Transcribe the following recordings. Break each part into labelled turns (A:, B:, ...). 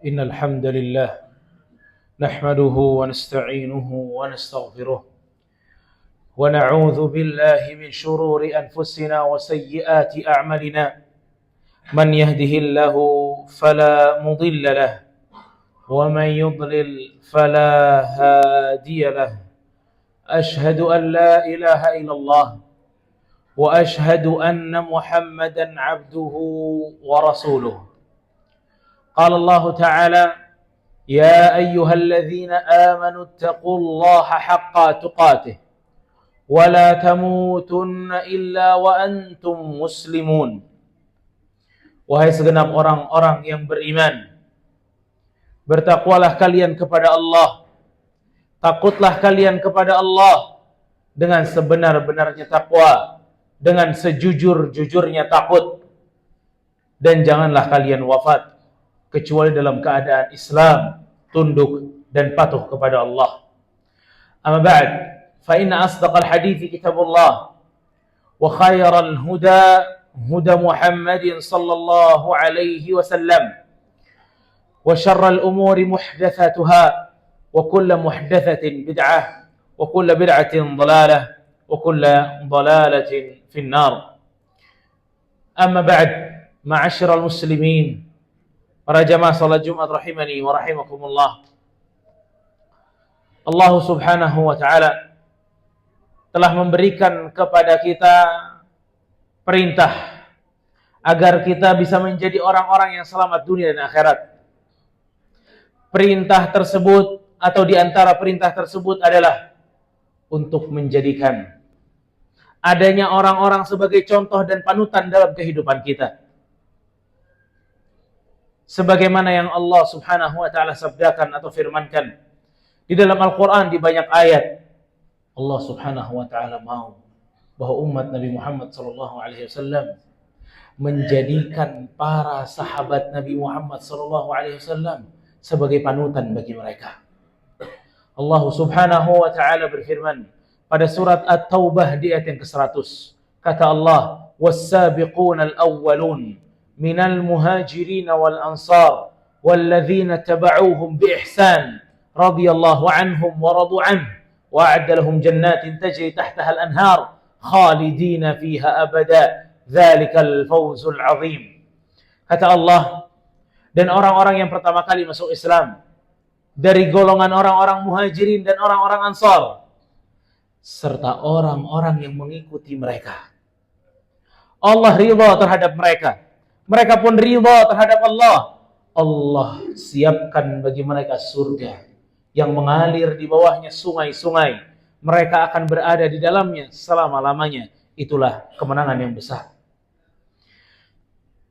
A: إن الحمد لله نحمده ونستعينه ونستغفره ونعوذ بالله من شرور أنفسنا وسيئات أعمالنا من يهده الله فلا مضل له ومن يضلل فلا هادي له أشهد أن لا إله إلا الله وأشهد أن محمدا عبده ورسوله قال الله تعالى يا أيها الذين آمنوا اتقوا الله حق تقاته ولا تموتن إلا وأنتم مسلمون. Wahai segenap orang-orang yang beriman, bertakwalah kalian kepada Allah, takutlah kalian kepada Allah dengan sebenar-benarnya takwa, dengan sejujur-jujurnya takut, dan janganlah kalian wafat kecuali dalam keadaan Islam, tunduk dan patuh kepada Allah. Amma ba'd, fa inna asdaqal hadithi kitabullah wa khairal huda huda Muhammadin sallallahu alaihi wasallam wa syarral umuri muhdatsatuha wa kullu muhdatsatin bid'ah wa kullu bid'atin dhalalah wa kullu dhalalatin finnar. Amma ba'd, ma'asyiral muslimin, para jamaah salat Jumat rahimani wa rahimakumullah. Allah Subhanahu wa taala telah memberikan kepada kita perintah agar kita bisa menjadi orang-orang yang selamat dunia dan akhirat. Perintah tersebut atau di antara perintah tersebut adalah untuk menjadikan adanya orang-orang sebagai contoh dan panutan dalam kehidupan kita. Sebagaimana yang Allah Subhanahu wa taala sabdakan atau firmankan di dalam Al-Qur'an di banyak ayat. Allah Subhanahu wa taala mau bahwa umat Nabi Muhammad sallallahu alaihi wasallam menjadikan para sahabat Nabi Muhammad sallallahu alaihi wasallam sebagai panutan bagi mereka. Allah Subhanahu wa taala berfirman pada surat At-Taubah di ayat yang ke-100. Kata Allah, "Was-sabiqunal awwalun minal muhajirin wal ansar walladzina tabauhum biihsan radhiyallahu anhum wa radu anhu wa a'adda lahum jannatin tajri tahtaha al-anhar khalidina fiha abada dzalikal fawzul azim." Kata Allah, dan orang-orang yang pertama kali masuk Islam dari golongan orang-orang muhajirin dan orang-orang ansar serta orang-orang yang mengikuti mereka, Allah ridha terhadap mereka, mereka pun ridha terhadap Allah. Allah siapkan bagi mereka surga yang mengalir di bawahnya sungai-sungai. Mereka akan berada di dalamnya selama-lamanya. Itulah kemenangan yang besar.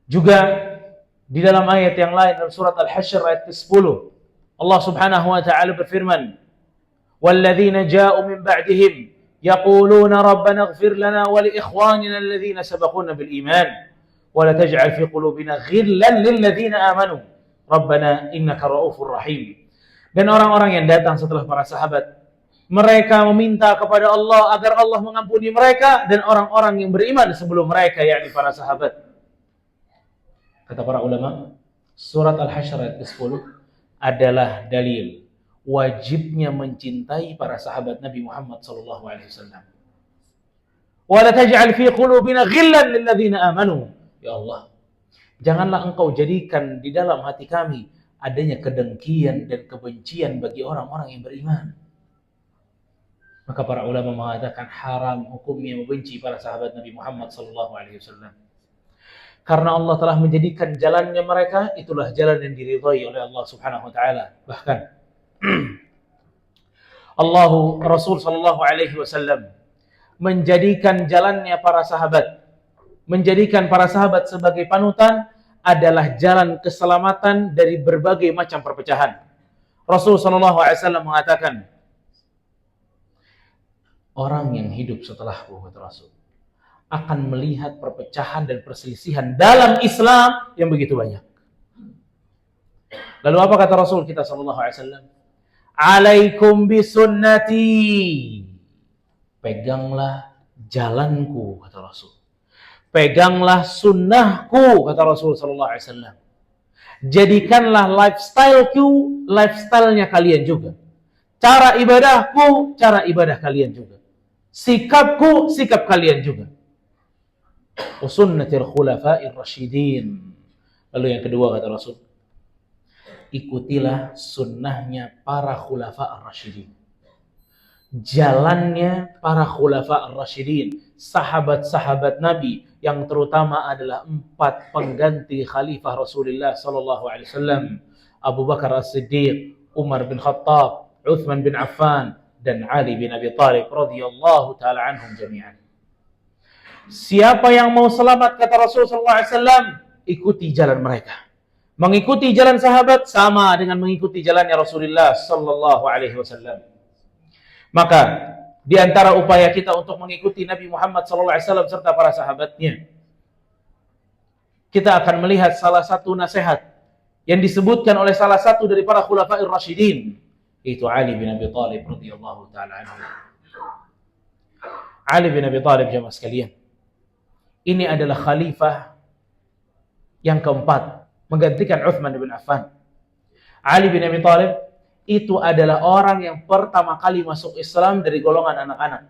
A: Juga di dalam ayat yang lain dalam surat Al-Hasyr ayat ke-10, Allah Subhanahu wa taala berfirman, "Walladzina ja'u min ba'dihim yaquluna rabbana ighfir lana wa li ikhwanina alladzina sabaquna bil iman." ولا تجعل في قلوبنا غلا للذين آمنوا ربنا إنك رؤوف رحيم. Dan orang-orang yang datang setelah para sahabat, mereka meminta kepada Allah agar Allah mengampuni mereka dan orang-orang yang beriman sebelum mereka, yakni para sahabat. Kata para ulama, surat Al-Hasyr ayat ke-10 adalah dalil wajibnya mencintai para sahabat Nabi Muhammad sallallahu alaihi wasallam. ولا تجعل في قلوبنا غلا للذين آمنوا. Ya Allah, janganlah engkau jadikan di dalam hati kami adanya kedengkian dan kebencian bagi orang-orang yang beriman. Maka para ulama mengatakan haram hukumnya membenci para sahabat Nabi Muhammad SAW. Karena Allah telah menjadikan jalannya mereka, itulah jalan yang diridhai oleh Allah Subhanahu wa taala. Bahkan Rasul sallallahu alaihi wasallam menjadikan jalannya para sahabat, menjadikan para sahabat sebagai panutan adalah jalan keselamatan dari berbagai macam perpecahan. Rasul sallallahu alaihi wasallam mengatakan, orang yang hidup setelahku, kata Rasul, akan melihat perpecahan dan perselisihan dalam Islam yang begitu banyak. Lalu apa kata Rasul kita sallallahu alaihi wasallam? Alaikum bisunnati. Peganglah jalanku, kata Rasul. Peganglah sunnahku, kata Rasul sallallahu alaihi wasallam. Jadikanlah lifestyle-ku lifestyle-nya kalian juga. Cara ibadahku, cara ibadah kalian juga. Sikapku, sikap kalian juga. Wa sunnatil khulafa'ir rasyidin. Lalu yang kedua kata Rasul, ikutilah sunnahnya para khulafa ar-rasyidin. Jalannya para khulafa ar-rasyidin, sahabat-sahabat Nabi yang terutama adalah 4 pengganti khalifah Rasulullah sallallahu alaihi wasallam, Abu Bakar As-Siddiq, Umar bin Khattab, Uthman bin Affan, dan Ali bin Abi Thalib radhiyallahu taala anhum jami'an. Siapa yang mau selamat kata Rasul sallallahu alaihi wasallam, ikuti jalan mereka. Mengikuti jalan sahabat sama dengan mengikuti jalannya Rasulullah sallallahu alaihi wasallam. Maka di antara upaya kita untuk mengikuti Nabi Muhammad sallallahu alaihi wasallam serta para sahabatnya, kita akan melihat salah satu nasihat yang disebutkan oleh salah satu dari para khulafa'ir rasyidin, yaitu Ali bin Abi Thalib radhiyallahu taala anhu. Ali bin Abi Thalib jemaah sekalian, ini adalah khalifah yang keempat menggantikan Uthman bin Affan. Ali bin Abi Thalib itu adalah orang yang pertama kali masuk Islam dari golongan anak-anak.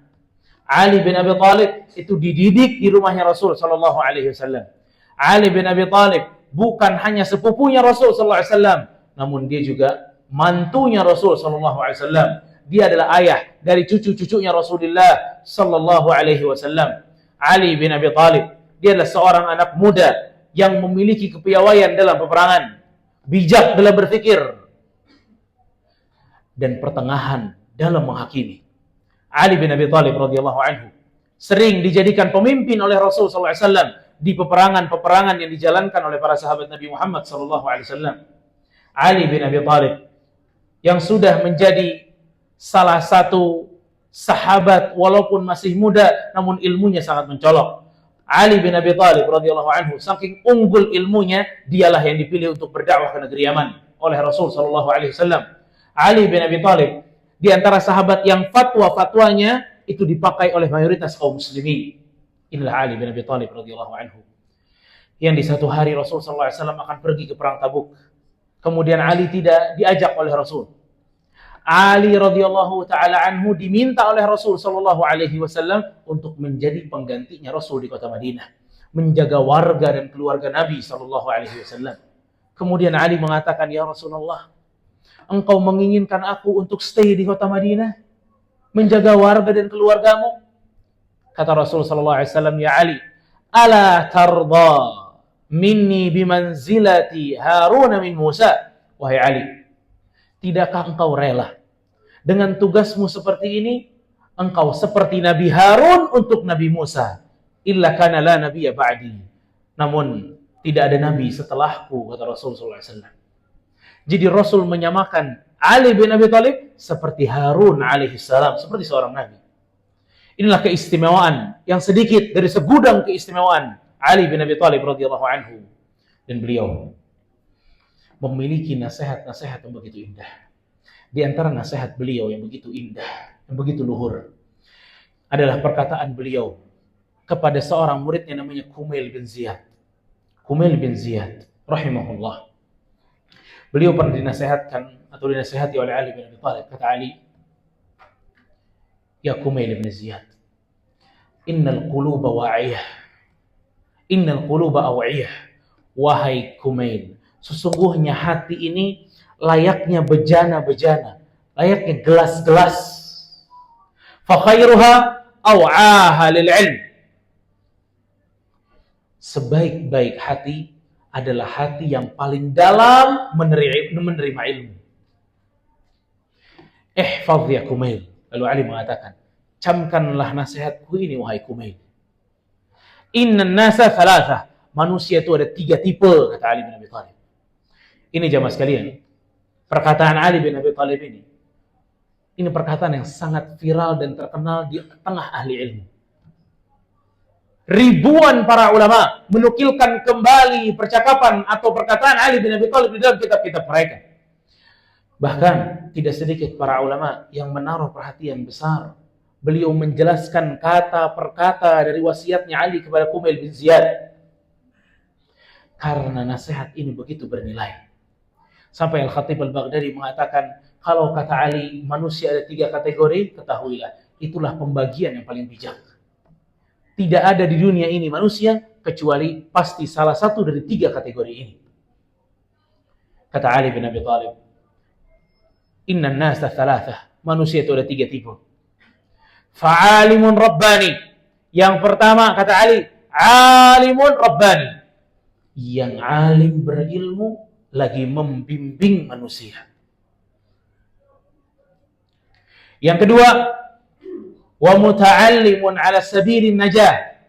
A: Ali bin Abi Thalib itu dididik di rumahnya Rasul sallallahu alaihi wasallam. Ali bin Abi Thalib bukan hanya sepupunya Rasul sallallahu alaihi wasallam, namun dia juga mantunya Rasul sallallahu alaihi wasallam. Dia adalah ayah dari cucu-cucunya Rasulullah sallallahu alaihi wasallam. Ali bin Abi Thalib, dia adalah seorang anak muda yang memiliki kepiawaian dalam peperangan, bijak dalam berpikir, dan pertengahan dalam menghakimi. Ali bin Abi Thalib radhiyallahu anhu sering dijadikan pemimpin oleh Rasul sallallahu alaihi wasallam di peperangan-peperangan yang dijalankan oleh para sahabat Nabi Muhammad sallallahu alaihi wasallam. Ali bin Abi Thalib yang sudah menjadi salah satu sahabat walaupun masih muda namun ilmunya sangat mencolok. Ali bin Abi Thalib radhiyallahu anhu saking unggul ilmunya, dialah yang dipilih untuk berdakwah ke negeri Yaman oleh Rasul sallallahu alaihi wasallam. Ali bin Abi Thalib di antara sahabat yang fatwa-fatwanya itu dipakai oleh mayoritas kaum muslimin. Inilah Ali bin Abi Thalib radhiyallahu anhu yang di satu hari Rasul sallallahu alaihi wasallam akan pergi ke perang Tabuk. Kemudian Ali tidak diajak oleh Rasul. Ali radhiyallahu taala anhu diminta oleh Rasul sallallahu alaihi wasallam untuk menjadi penggantinya Rasul di kota Madinah, menjaga warga dan keluarga Nabi sallallahu alaihi wasallam. Kemudian Ali mengatakan, "Ya Rasulullah, engkau menginginkan aku untuk stay di kota Madinah, menjaga warga dan keluargamu?" Kata Rasul sallallahu alaihi wasallam, "Ya Ali, ala tarda minni bimanzilati Harun min Musa?" Wahai Ali, tidakkah engkau rela dengan tugasmu seperti ini? Engkau seperti Nabi Harun untuk Nabi Musa. Illa kana la nabiyya ba'di. Namun tidak ada nabi setelahku, kata Rasul sallallahu alaihi wasallam. Jadi Rasul menyamakan Ali bin Abi Thalib seperti Harun alaihissalam, seperti seorang nabi. Inilah keistimewaan yang sedikit dari segudang keistimewaan Ali bin Abi Thalib radhiyallahu anhu. Dan beliau memiliki nasihat-nasihat yang begitu indah. Di antara nasihat beliau yang begitu indah, yang begitu luhur, adalah perkataan beliau kepada seorang muridnya namanya Kumail bin Ziyad. Kumail bin Ziyad rahimahullah. Beliau pernah dinasihatkan atau dinasihati oleh Ali bin Abi Thalib. Kata Ali, "Ya Kumail bin Ziyad, innal quluba wa'iyah. Innal quluba aw'iyah." Wahai Kumail, sesungguhnya hati ini layaknya bejana-bejana, layaknya gelas-gelas. Fa khairuha aw'aha lil ilm. Sebaik-baik hati adalah hati yang paling dalam menerima ilmu. Ihfaz ya Kumail. Lalu Ali mengatakan, camkanlah nasihatku ini wahai Kumail. Innan nasa thalatha. Manusia itu ada 3 tipe, kata Ali bin Abi Thalib. Ini jamaah sekalian, perkataan Ali bin Abi Thalib ini perkataan yang sangat viral dan terkenal di tengah ahli ilmu. Ribuan para ulama menukilkan kembali percakapan atau perkataan Ali bin Abi Thalib di dalam kitab-kitab mereka. Bahkan tidak sedikit para ulama yang menaruh perhatian besar. Beliau menjelaskan kata per kata dari wasiatnya Ali kepada Kumail bin Ziyad. Karena nasihat ini begitu bernilai. Sampai Al-Khatib Al-Baghdadi mengatakan, kalau kata Ali, manusia ada 3 kategori, ketahuilah, itulah pembagian yang paling bijak. Tidak ada di dunia ini manusia, kecuali pasti salah satu dari 3 kategori ini. Kata Ali bin Abi Thalib, Innan nasa thalathah, manusia itu ada 3 tipe. Fa'alimun Rabbani, yang pertama kata Ali, alimun Rabbani, yang alim berilmu lagi membimbing manusia. Yang kedua, wa muta'allimun ala sabilin najah,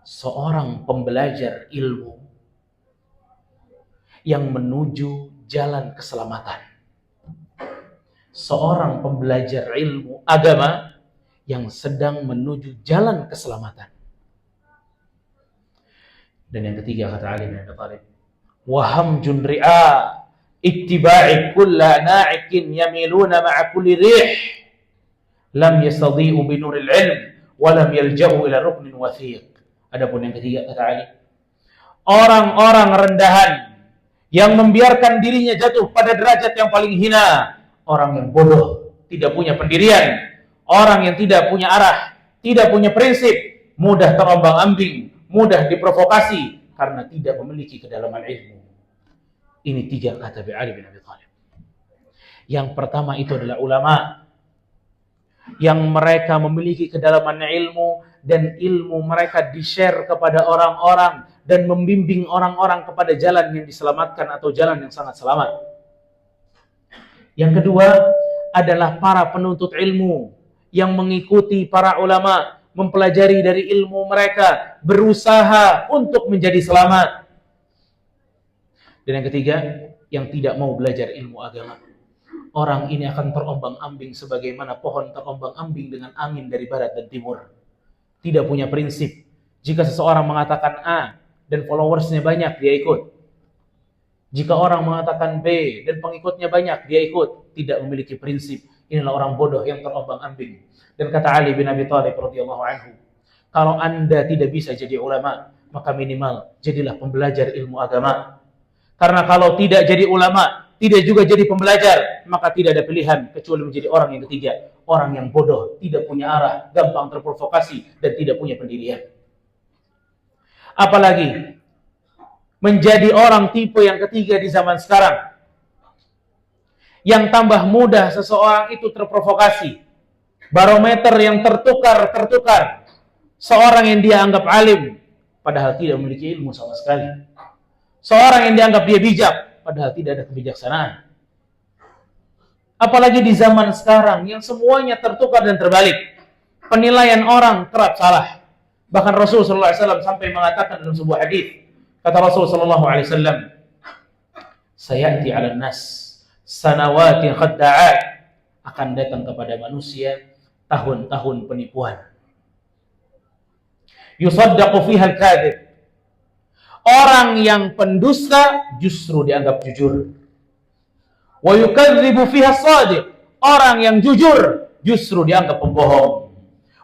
A: seorang pembelajar ilmu yang menuju jalan keselamatan. Seorang pembelajar ilmu agama yang sedang menuju jalan keselamatan. Dan yang ketiga kata Ali bin Abi Thalib, wa hamjun ri'a ittiba'i kulla na'ikin yamiluna ma'a kulli rih lam yastadhi'u bi nuril ilm wa lam yalja'u ila ruknin wathiq. Adapun yang ketiga kata Ali, orang-orang rendahan yang membiarkan dirinya jatuh pada derajat yang paling hina, orang yang bodoh, tidak punya pendirian, orang yang tidak punya arah, tidak punya prinsip, mudah terombang-ambing, mudah diprovokasi karena tidak memiliki kedalaman ilmu. Ini 3 kata Ali bin Abi Thalib. Yang pertama itu adalah ulama yang mereka memiliki kedalaman ilmu dan ilmu mereka di-share kepada orang-orang dan membimbing orang-orang kepada jalan yang diselamatkan atau jalan yang sangat selamat. Yang kedua adalah para penuntut ilmu yang mengikuti para ulama, mempelajari dari ilmu mereka, berusaha untuk menjadi selamat. Dan yang ketiga, yang tidak mau belajar ilmu agama. Orang ini akan terombang-ambing sebagaimana pohon terombang-ambing dengan angin dari barat dan timur. Tidak punya prinsip. Jika seseorang mengatakan A dan followersnya banyak, dia ikut. Jika orang mengatakan B dan pengikutnya banyak, dia ikut. Tidak memiliki prinsip. Inilah orang bodoh yang terombang-ambing. Dan kata Ali bin Abi Thalib radhiyallahu anhu, kalau Anda tidak bisa jadi ulama, maka minimal jadilah pembelajar ilmu agama. Karena kalau tidak jadi ulama, tidak juga jadi pembelajar, maka tidak ada pilihan kecuali menjadi orang yang ketiga, orang yang bodoh, tidak punya arah, gampang terprovokasi dan tidak punya pendirian. Apalagi menjadi orang tipe yang ketiga di zaman sekarang, yang tambah mudah seseorang itu terprovokasi, barometer yang tertukar, seorang yang dia anggap alim padahal tidak memiliki ilmu sama sekali, seorang yang dianggap dia bijak padahal tidak ada kebijaksanaan. Apalagi di zaman sekarang yang semuanya tertukar dan terbalik, penilaian orang kerap salah. Bahkan Rasulullah SAW sampai mengatakan dalam sebuah hadis, kata Rasulullah SAW, sayati 'alan nas sanawatin khadda'at, akan datang kepada manusia tahun-tahun penipuan. Yusaddaqu fiha al-kadhib, orang yang pendusta justru dianggap jujur. Wa yukadzibu fiha as-shadiq, orang yang jujur justru dianggap pembohong.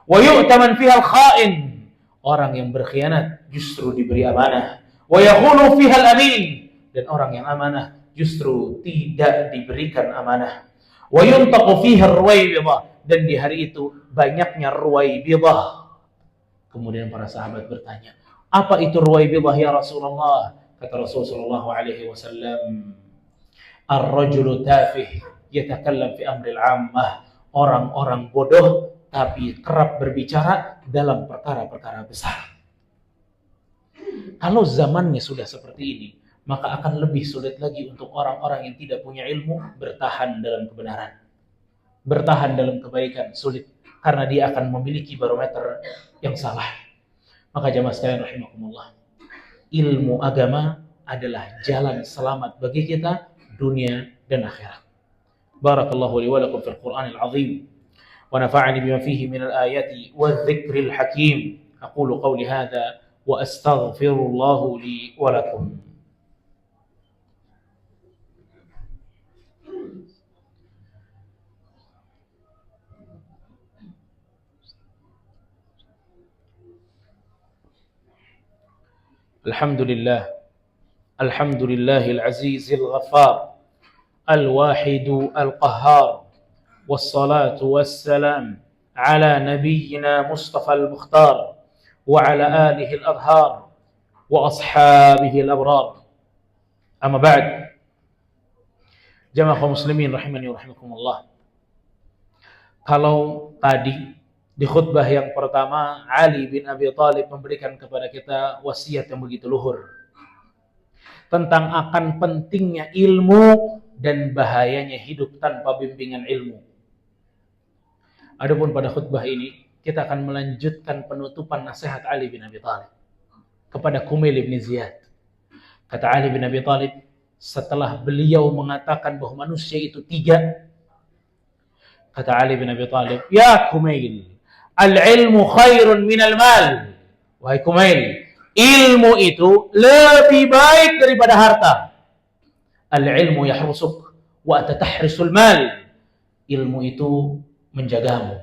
A: Wa yu'taman fiha al-kha'in, orang yang berkhianat justru diberi amanah. Wa yakhulu fiha al-amin, dan orang yang amanah justru tidak diberikan amanah. Wa yuntaqu fiha ar-ruwaybidah, dan di hari itu banyaknya ruwaybidah. Kemudian para sahabat bertanya, apa itu ruwaybidah ya Rasulullah? Kata Rasulullah SAW, ar-rajulu tafih yatakallam fi amril ammah, orang-orang bodoh tapi kerap berbicara dalam perkara-perkara besar. Kalau zamannya sudah seperti ini, maka akan lebih sulit lagi untuk orang-orang yang tidak punya ilmu bertahan dalam kebenaran, bertahan dalam kebaikan. Sulit, karena dia akan memiliki barometer yang salah. Maka jamaah sekalian rahimakumullah, ilmu agama adalah jalan selamat bagi kita dunia dan akhirat. Barakallahu li wa lakum fil Qur'anil azim wa nafa'ani bima fihi minal ayati wadh-dhikril hakim. Aqulu qawli hadha wa astaghfirullahu li wa lakum. Alhamdulillah, Alhamdulillahil azizil ghaffar, al-wahidu al-qahhar, wassalatu wassalam ala nabiyyina Mustafa al-Mukhtar wa ala alihi al-adhar wa ashabihi al-abrar. Amma ba'd. Jamaah kaum muslimin rahimani wa rahimakumullah. Kalau tadi di khutbah yang pertama Ali bin Abi Thalib memberikan kepada kita wasiat yang begitu luhur tentang akan pentingnya ilmu dan bahayanya hidup tanpa bimbingan ilmu. Adapun pada khutbah ini kita akan melanjutkan penutupan nasihat Ali bin Abi Thalib kepada Kumail bin Ziyad. Kata Ali bin Abi Thalib setelah beliau mengatakan bahwa manusia itu tiga, kata Ali bin Abi Thalib, "Ya Kumail, al-ilmu khairun minal mal." Wahai Kumail, ilmu itu lebih baik daripada harta. Al-ilmu yahrusuk wa anta tahrisul mal. Ilmu itu menjagamu,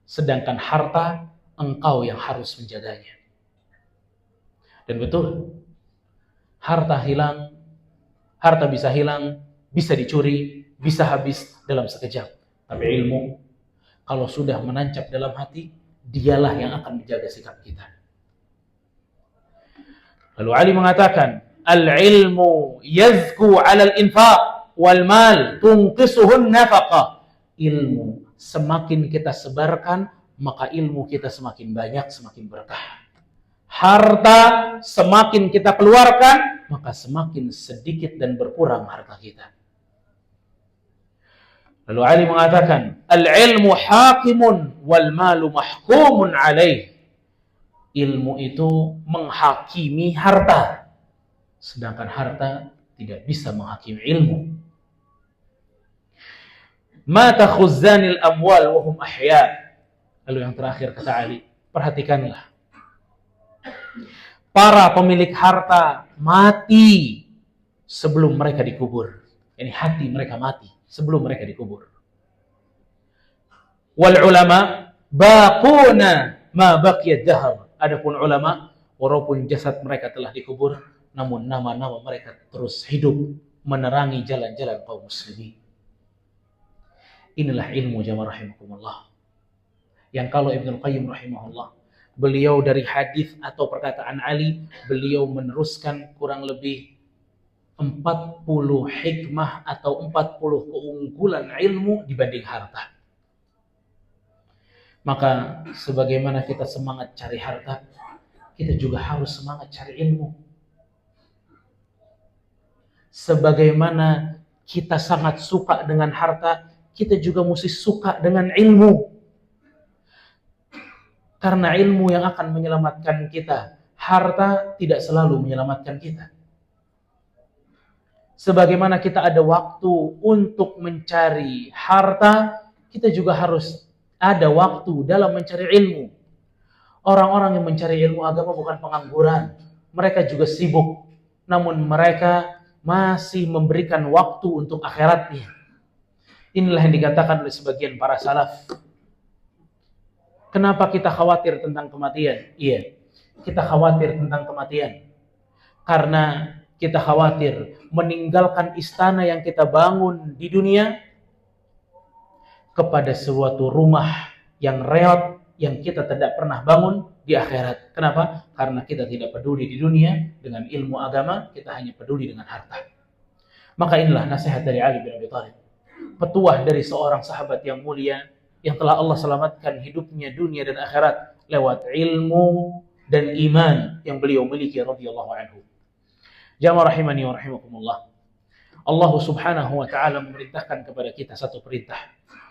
A: sedangkan harta engkau yang harus menjaganya. Dan betul, harta hilang, harta bisa hilang, bisa dicuri, bisa habis dalam sekejap. Tapi ilmu, kalau sudah menancap dalam hati, dialah yang akan menjaga sikap kita. Lalu Ali mengatakan, al-ilmu yazku 'ala al-infaq wal mal tunqisuhun nafaqah. Ilmu semakin kita sebarkan, maka ilmu kita semakin banyak, semakin berkah. Harta semakin kita keluarkan, maka semakin sedikit dan berkurang harta kita. Lalu Ali mengatakan, al-ilmu hakimun wal malu mahkumun alaih. Ilmu itu menghakimi harta, sedangkan harta tidak bisa menghakimi ilmu. Mata khuzzanil amwal wa hum ahya. Lalu yang terakhir kata Ali, perhatikanlah. Para pemilik harta mati sebelum mereka dikubur. Ini hati mereka mati sebelum mereka dikubur. Wal ulama baquna ma baqiyad dahr. Adapun ulama, walaupun jasad mereka telah dikubur, namun nama-nama mereka terus hidup menerangi jalan-jalan kaum muslimin. Inilah ilmu jamaah rahimakumullah. Yang kalau Ibnu Qayyim rahimahullah, beliau dari hadis atau perkataan Ali, beliau meneruskan kurang lebih 40 hikmah atau 40 keunggulan ilmu dibanding harta. Maka sebagaimana kita semangat cari harta, kita juga harus semangat cari ilmu. Sebagaimana kita sangat suka dengan harta, kita juga mesti suka dengan ilmu. Karena ilmu yang akan menyelamatkan kita. Harta tidak selalu menyelamatkan kita. Sebagaimana kita ada waktu untuk mencari harta, kita juga harus ada waktu dalam mencari ilmu. Orang-orang yang mencari ilmu agama bukan pengangguran. Mereka juga sibuk. Namun mereka masih memberikan waktu untuk akhiratnya. Inilah yang dikatakan oleh sebagian para salaf. Kenapa kita khawatir tentang kematian? Iya, kita khawatir tentang kematian. Karena kita khawatir meninggalkan istana yang kita bangun di dunia kepada suatu rumah yang reot yang kita tidak pernah bangun di akhirat. Kenapa? Karena kita tidak peduli di dunia dengan ilmu agama, kita hanya peduli dengan harta. Maka inilah nasihat dari Ali bin Abi Thalib, petuah dari seorang sahabat yang mulia yang telah Allah selamatkan hidupnya dunia dan akhirat lewat ilmu dan iman yang beliau miliki radhiyallahu anhu. Jamaah rahimani wa rahimakumullah. Allah Subhanahu wa taala memerintahkan kepada kita satu perintah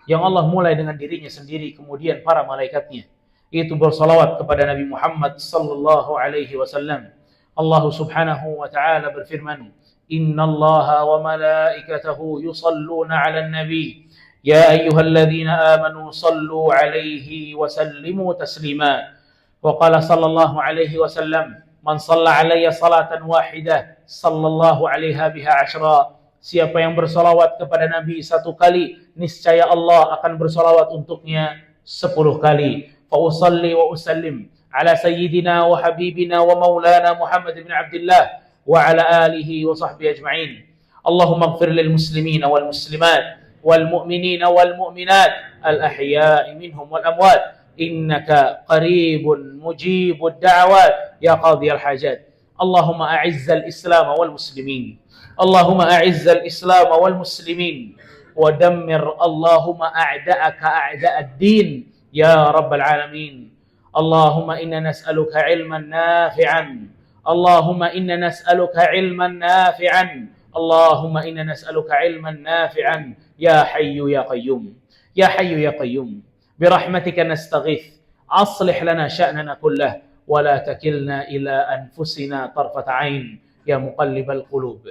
A: yang Allah mulai dengan dirinya sendiri, kemudian para malaikatnya, yaitu bersalawat kepada Nabi Muhammad sallallahu alaihi wasallam. Allah Subhanahu wa taala berfirman, "Innallaha wa malaikatahu yusalluna 'alan nabi, ya ayyuhalladzina amanu sallu 'alaihi wa sallimu taslima." Wa qala sallallahu alaihi wasallam, "Man shalla 'alayya salatan wahidah, sallallahu 'alaiha biha 'ashra." Siapa yang bersalawat kepada Nabi satu kali, niscaya Allah akan bersalawat untuknya 10 kali. Fa usalli wa usallim ala sayyidina wa habibina wa maulana Muhammad bin Abdullah وعلى آله وصحبه أجمعين. اللهم اغفر للمسلمين والمسلمات والمؤمنين والمؤمنات الأحياء منهم والأموات إنك قريب مجيب الدعوات يا قاضي الحاجات. اللهم أعز الإسلام والمسلمين، اللهم أعز الإسلام والمسلمين، ودمر اللهم أعداءك أعداء الدين يا رب العالمين. اللهم إنا نسألك علما نافعا، اللهم إنا نسألك علما نافعا، اللهم إنا نسألك علما نافعا يا حي يا قيوم، يا حي يا قيوم برحمتك نستغيث، أصلح لنا شأننا كله ولا تكلنا إلى أنفسنا طرفة عين يا مقلب القلوب.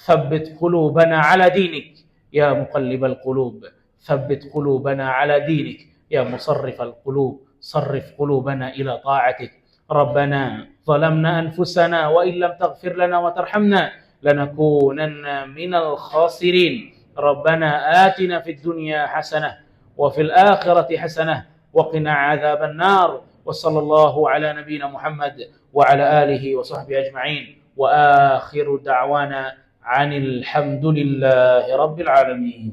A: ثبت قلوبنا على دينك يا مقلب القلوب، ثبت قلوبنا على دينك يا مصرف القلوب، صرف قلوبنا إلى طاعتك. ربنا ظلمنا أنفسنا وإن لم تغفر لنا وترحمنا لنكونن من الخاسرين. ربنا آتنا في الدنيا حسنة وفي الآخرة حسنة وقنا عذاب النار. وصلى الله على نبينا محمد وعلى آله وصحبه أجمعين، وآخر دعوانا عن الحمد لله رب العالمين.